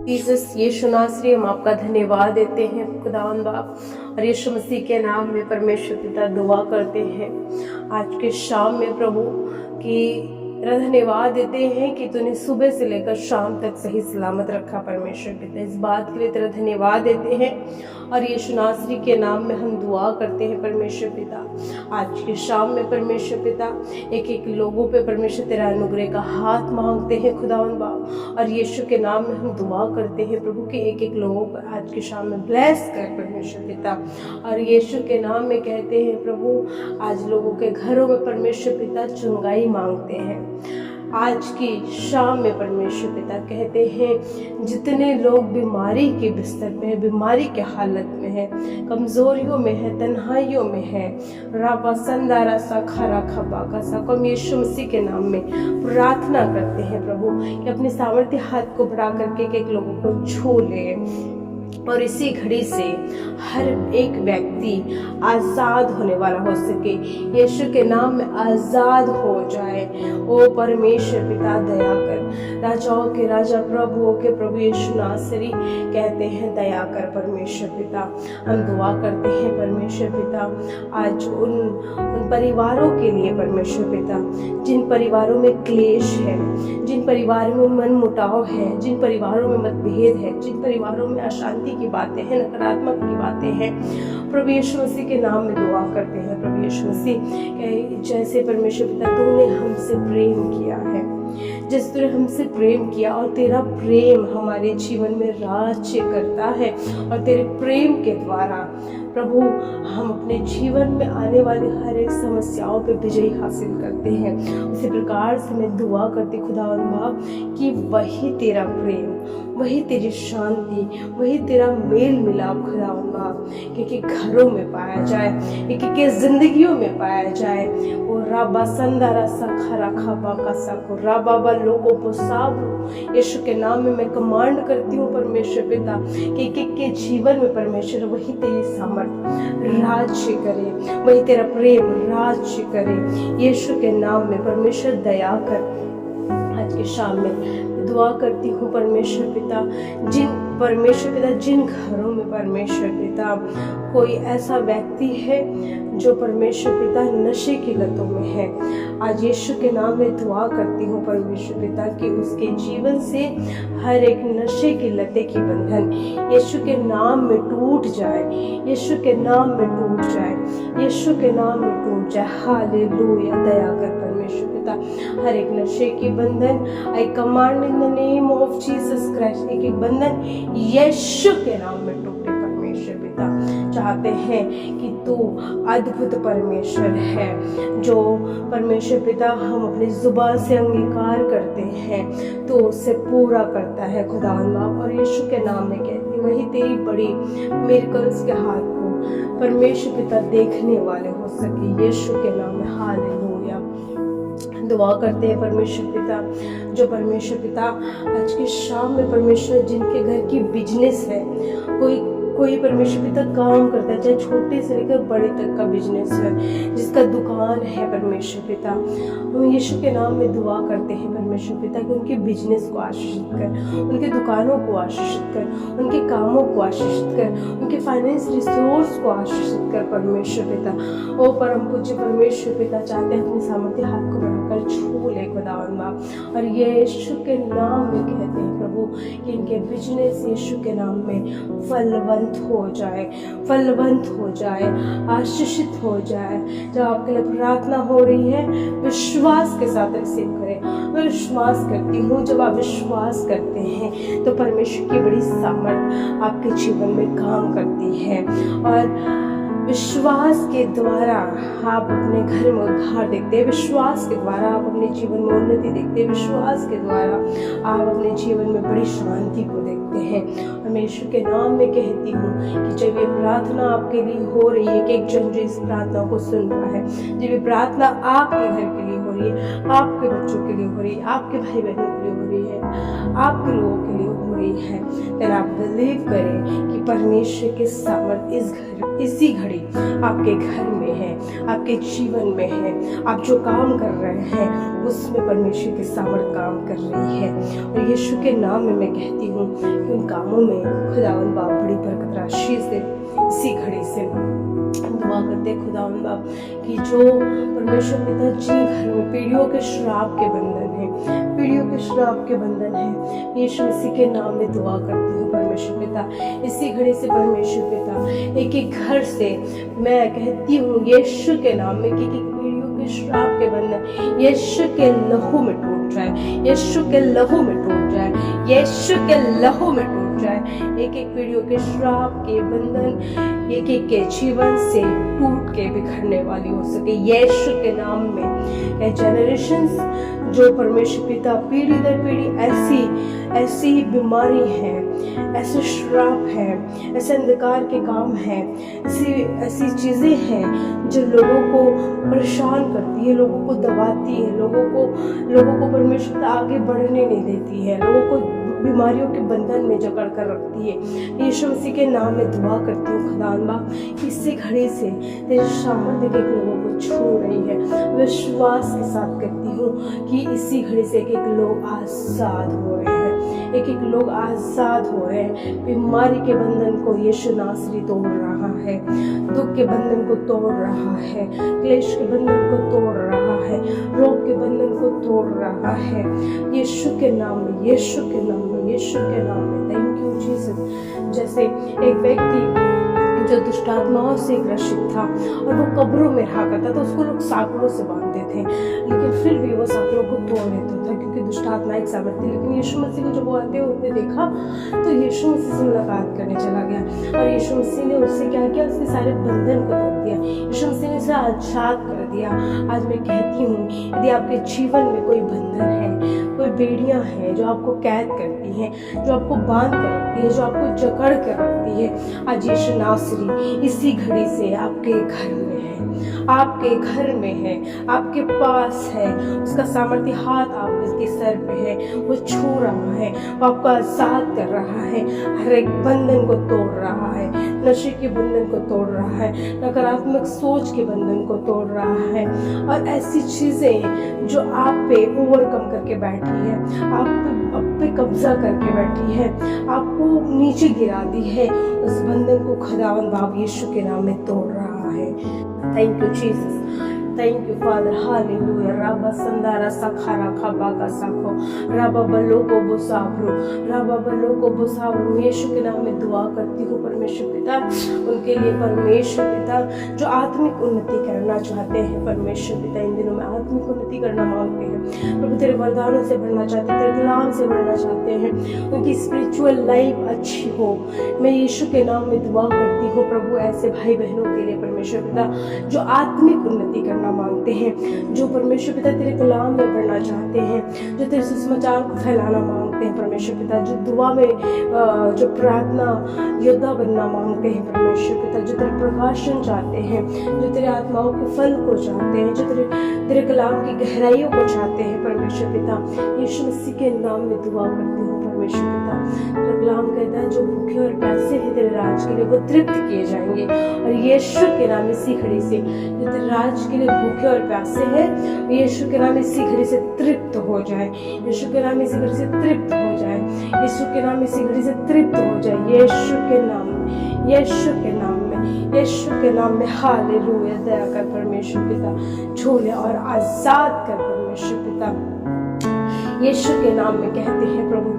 Jesus यीशु नासरी, हम आपका धन्यवाद देते हैं खुदावंद बाप, और यीशु मसीह के नाम में परमेश्वर पिता दुआ करते हैं आज के शाम में प्रभु की धन्यवाद देते हैं कि तूने सुबह से लेकर शाम तक सही सलामत रखा। परमेश्वर पिता इस बात के लिए तेरा धन्यवाद देते हैं, और यीशु नासरी के नाम में हम दुआ करते हैं परमेश्वर पिता। आज के शाम में परमेश्वर पिता एक एक लोगों पे परमेश्वर तेरा अनुग्रह का हाथ मांगते हैं खुदावंद बाप, और यीशु के नाम में हम दुआ करते हैं प्रभु के एक एक लोगों पर आज के शाम में ब्लेस कर परमेश्वर पिता। और यीशु के नाम में कहते हैं प्रभु आज लोगों के घरों में परमेश्वर पिता चुंगाई मांगते हैं। आज की शाम में परमेश्वर पिता कहते हैं जितने लोग बीमारी के बिस्तर पे है, बीमारी के हालत में है, कमजोरियों में है, तन्हाइयों में है, राबा संदारा सा खरा खबा का सा, हम यीशु मसीह के नाम में प्रार्थना करते हैं प्रभु कि अपने सामर्थ्य हाथ को बढ़ा करके एक लोगों को छू ले, और इसी घड़ी से हर एक व्यक्ति आजाद होने वाला हो सके, यीशु के नाम में आजाद हो जाए। ओ परमेश्वर पिता दया कर, राजाओं के राजा प्रभुओं के प्रभु यीशु नासरी कहते हैं दया कर परमेश्वर पिता। हम दुआ करते हैं परमेश्वर पिता आज उन परिवारों के लिए परमेश्वर पिता जिन परिवारों में क्लेश है, जिन परिवारों में मन मुटाव है, जिन परिवारों में मतभेद है, जिन परिवारों में अशांति की बातें हैं, नकारात्मक की बातें हैं, प्रभु यीशु मसीह के नाम में दुआ करते हैं। प्रभु यीशु मसीह जैसे परमेश्वर पिता तूने हमसे प्रेम किया है, जिस तरह हमसे प्रेम किया, और तेरा प्रेम हमारे जीवन में राज्य करता है, और तेरे प्रेम के द्वारा प्रभु हम अपने जीवन में आने वाली हर एक समस्याओं पे विजय हासिल करते हैं। उसी प्रकार से मैं दुआ करती खुदावंद बाप कि वही तेरा प्रेम, वही तेरी शांति, वही तेरा मेल मिलाप खुदावंद बाप कि घरों में पाया जाए, कि जिंदगियों में पाया जाए। वो राबा संदारा सा खरा खाबा का साको राबा लोगों को साब यीशु के नाम में मैं कमांड करती हूँ परमेश्वर पिता कि के जीवन में परमेश्वर वही तेरी सामर्थ राज्य करे, वही तेरा प्रेम राज्य करे। यीशु के नाम में परमेश्वर दया कर। आज के शाम में दुआ करती हूँ परमेश्वर पिता जिन घरों में परमेश्वर पिता कोई ऐसा व्यक्ति है जो परमेश्वर पिता नशे की लतों में है, आज यीशु के नाम में दुआ करती हूँ परमेश्वर पिता कि उसके जीवन से हर एक नशे की लते की बंधन यीशु के नाम में टूट जाए, यीशु के नाम में टूट जाए, यीशु के नाम में टूट जाए। हालेलुया, दया कर परमेश्वर पिता हर एक नशे की बंधन आई command in the name of Jesus Christ, एक एक बंधन यीशु के नाम में टूटे परमेश्वर पिता। चाहते हैं कि तू अद्भुत परमेश्वर है, जो परमेश्वर पिता हम अपनी जुबान से अंगीकार करते हैं तो उससे पूरा करता है खुदावंद बाप। और यीशु के नाम में कहती वही तेरी बड़ी मिरेकल्स के हाथ को परमेश्वर पिता देखने वाले हो सके, यीशु के नाम में। हालेलुया, दुआ करते हैं परमेश्वर पिता जो परमेश्वर पिता आज की शाम में परमेश्वर जिनके घर की बिजनेस है, कोई परमेश्वर पिता काम करता है, चाहे छोटे से लेकर बड़े तक का बिजनेस है, जिसका दुकान है परमेश्वर पिता, हम यीशु के नाम में दुआ करते हैं परमेश्वर पिता कि उनके बिजनेस को आशीषित कर, उनके दुकानों को आशीषित कर, उनके कामों को आशीषित कर, उनके फाइनेंस रिसोर्स को आशीषित कर परमेश्वर पिता। ओ परम पूज्य परमेश्वर पिता चाहते हैं अपने सामर्थ्य हाथ को बढ़ाकर छू ले खुदावंद बाप, और यीशु के नाम में कहते हैं प्रभु कि इनके बिजनेस यीशु के नाम में फलवंत हो जाए, फलवंत हो जाए, आशीषित हो जाए। जब आपके लिए प्रार्थना हो रही है विश्वास के साथ रिसीव करें। मैं विश्वास करती हूँ जब आप विश्वास करते हैं तो परमेश्वर की बड़ी सामर्थ आपके जीवन में काम करती है, और विश्वास के द्वारा आप अपने घर में उद्धार देखते हैं, विश्वास के द्वारा आप अपने जीवन में उन्नति देखते हैं, विश्वास के द्वारा आप अपने जीवन में बड़ी शांति को देखते हैं। परमेश्वर के नाम में कहती हूँ कि जब ये प्रार्थना आपके लिए हो रही है, कि एक जन जो इस प्रार्थना को सुन रहा है, जब ये प्रार्थना आपके घर के लिए हो रही है, आपके बच्चों के लिए हो रही है, आपके भाई बहनों के लिए हो रही है, आपके लोगों के लिए हो रही है, तो आप बिलीव करें कि परमेश्वर के सामर्थ इसी घड़ी आपके घर में है, आपके जीवन में है। आप जो काम कर रहे हैं उसमें परमेश्वर की सामर्थ काम कर रही है। और यीशु के नाम में मैं कहती हूँ कि उन कामों में खुदावंद बाप बड़ी बरकत राशि से इसी घड़ी से दुआ करते खुदावंद बाप कि जो परमेश्वर पिता जिन घर में पीढ़ियों के श्राप के बंधन है, पीढ़ियों के श्राप के बंधन है, यीशु मसीह के नाम में दुआ करती हूँ परमेश्वर पिता, इसी घड़ी से परमेश्वर पिता एक एक घर से मैं कहती हूँ यीशु के नाम में कि पीढ़ियों के श्राप के बंधन यीशु के लहू में टूट जाए, यीशु के लहू में टूट जाए, यीशु के लहू में टूट जाए। एक एक पीढ़ियों के श्राप के बंधन एक एक के जीवन से टूट के बिखरने वाली हो सके यीशु के नाम में। जनरेशंस जो परमेश्वर पिता पीढ़ी दर पीढ़ी ऐसी बीमारी है, ऐसे श्राप है, ऐसे अंधकार के काम है, ऐसी चीजें हैं जो लोगों को परेशान करती है, लोगों को दबाती है, लोगों को परमेश्वर आगे बढ़ने नहीं देती है, लोगों को बीमारियों के बंधन में जकड़ कर रखती है। यीशु मसीह के नाम में दुआ करती हूँ खुदावंद बाप इसी घड़ी से तेरे सामर्थ्य के लोगों को छू रही है। विश्वास के साथ कहती हूँ कि इसी घड़ी से एक एक लोग आजाद हो रहे हैं, एक एक लोग आजाद हो रहे हैं। बीमारी के बंधन को यीशु नासरी तोड़ रहा है, दुख के बंधन को तोड़ रहा है, क्लेश के बंधन को तोड़ रहा है, रोग के बंधन को तोड़ रहा है यीशु के नाम में, यीशु के नाम में, यीशु के नाम में। Thank you Jesus. जैसे एक व्यक्ति जो दुष्टात्माओं से ग्रसित था और वो कब्रों में रहा करता था, उसको लोग साकड़ों से बांधते थे, लेकिन फिर भी वो साकड़ों को तोड़ देता था क्योंकि दुष्टात्मा एक सामर्थ थी। लेकिन यीशु मसीह को जब वो आते हुए देखा तो यीशु मसीह से मुलाकात करने चला गया और यीशु मसीह ने उससे क्या किया, उसके सारे बंधन को तोड़ दिया, यीशु मसीह ने उसे आजाद कर दिया। आज मैं कहती हूँ यदि आपके जीवन में कोई बंधन है, कोई बेड़ियां हैं जो आपको कैद करती हैं, जो आपको बांध कर रखती है, जो आपको जकड़ कर रखती है, आज यीशु नासरी इसी घड़ी से आपके घर में है, आपके घर में है, आपके पास है, उसका सामर्थ्य हाथ आपके सर पे है, वो छू रहा है, वो आपको आजाद कर रहा है, हर एक बंधन को तोड़ रहा है, नशे के बंधन को तोड़ रहा है, नकारात्मक सोच के बंधन को तोड़ रहा है और ऐसी चीजें जो आप पे ओवरकम करके बैठी है, आप पे कब्जा करके बैठी है, आपको नीचे गिरा दी है, उस बंधन को खुदावंद बाप यीशु के नाम में तोड़ रहा है। Thank you Jesus, thank you father, hallelujah. राबा संदारा सखारा खबा का साखो, राबा बलो को बुसाब्रो, राबा बलो को बुसाब्रो। यीशु के नाम में दुआ करती हूँ परमेश्वर पिता उनके लिए, परमेश्वर पिता जो आत्मिक उन्नति करना चाहते हैं, परमेश्वर पिता इन दिनों में आत्मिक उन्नति करना मांगते हैं प्रभु, तेरे वरदानों से बढ़ना चाहते हैं, तेरे कलाम से बढ़ना चाहते हैं, उनकी स्पिरिचुअल लाइफ अच्छी हो। मैं यीशु के नाम में दुआ करती हूँ प्रभु ऐसे भाई बहनों के लिए परमेश्वर पिता जो आत्मिक उन्नति करना मांगते हैं, जो परमेश्वर पिता तेरे कलाम में पढ़ना चाहते हैं, जो तेरे सुसमाचार को फैलाना मांगते हैं परमेश्वर पिता, जो दुआ में जो प्रार्थना योद्धा बनना मांगते हैं परमेश्वर पिता, जो तेरे प्रकाशन चाहते हैं, जो तेरे आत्माओं के फल को चाहते हैं, जो तेरे कलाम की गहराइयों को चाहते हैं परमेश्वर पिता, यीशु मसीह के नाम में दुआ करती हूँ परमेश्वर पिता। तेरा कलाम कहता है जो भूखे और प्यासे हैं तेरे राज के लिए वो तृप्त किए जाएंगे, और यीशु के नाम इसी घड़ी से जो तेरे राज के लिए भूखे और प्यासे हैं, यीशु के नाम इसी घड़ी से तृप्त हो जाए, यीशु के नाम इसी घड़ी से तृप्त हो जाए, यीशु के नाम इसी घड़ी से तृप्त हो जाए, यीशु के नाम में, यीशु के नाम में, यीशु के नाम में। हालेलुया। दया कर परमेश्वर पिता, छोले और आजाद कर परमेश्वर पिता, यीशु के नाम में कहते हैं प्रभु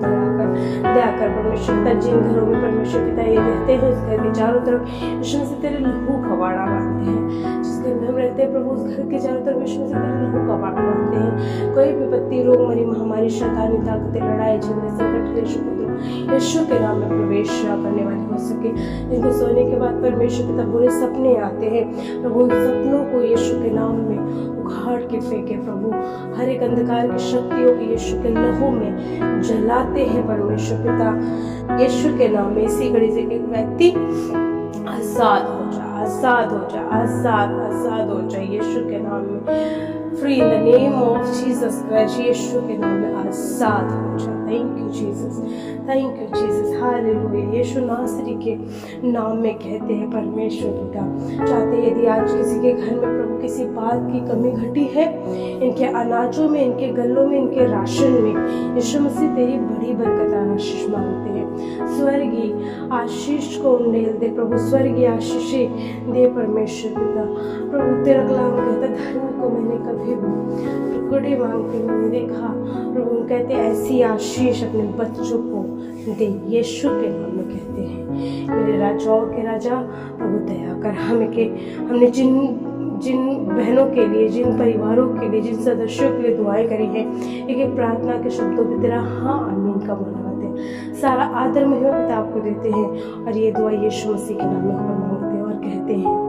दया कर परमेश्वर पिता। जिन घरों में परमेश्वर पिता ये रहते हैं उस घर के चारों तरफ यीशु से तेरे लहू कवाड़ा बांधते हैं, जिस घर में हम रहते हैं प्रभु उस घर के चारों तरफ यीशु से तेरे लहू कवाड़ा बांधते हैं। कोई विपत्ति, रोग, मरी, महामारी, शैतानी ताकतें, लड़ाई झगड़े, संकट, क्लेश, उपद्रव यीशु के नाम में प्रवेश करने वाले हो सके। जिनको सोने के बाद परमेश्वर पिता बुरे सपने आते हैं प्रभु, उन सपनों को यीशु के नाम में उखाड़ के फेंके प्रभु। हर एक अंधकार की शक्तियों को यीशु के लहू में जलाते हैं परमेश्वर पिता यीशु के नाम में। इसी घड़ी से एक व्यक्ति आजाद हो जा, आजाद हो जा, आजाद हो जाए यीशु के नाम में। Free in the name of Jesus Christ, Yeshu के नाम में आजाद हो जा। Thank you Jesus, thank you Jesus, hallelujah. Yeshu नासरी के नाम में कहते हैं परमेश्वर पिता। चाहते यदि आज किसी के घर में प्रभु किसी बात की कमी घटी है, इनके अनाजों में, इनके गल्लों में, इनके राशन में, यीशु मसीह तेरी बड़ी बरकत आशीष मांगते हैं। स्वर्गीय आशीष को उंडेल दे प्रभु, स्वर्गीय आशीषें दे परमेश्वर पिता। प्रभु तेरा कलाम कहता धर्म को मैंने कभी टुकड़े मांगते हुए नहीं देखा प्रभु। कहते ऐसी आशीष अपने बच्चों को दे यीशु के नाम में कहते हैं। मेरे राजाओं के राजा प्रभु दया कर हमने जिन बहनों के लिए, जिन परिवारों के लिए, जिन सदस्यों के लिए दुआएं करी हैं, एक एक प्रार्थना के शब्दों पे तेरा हाँ आमीन का बोलाते हैं। सारा आदर महिमा पिता आपको देते हैं और ये दुआ यीशु मसीह के नाम में हम मांगते हैं और कहते हैं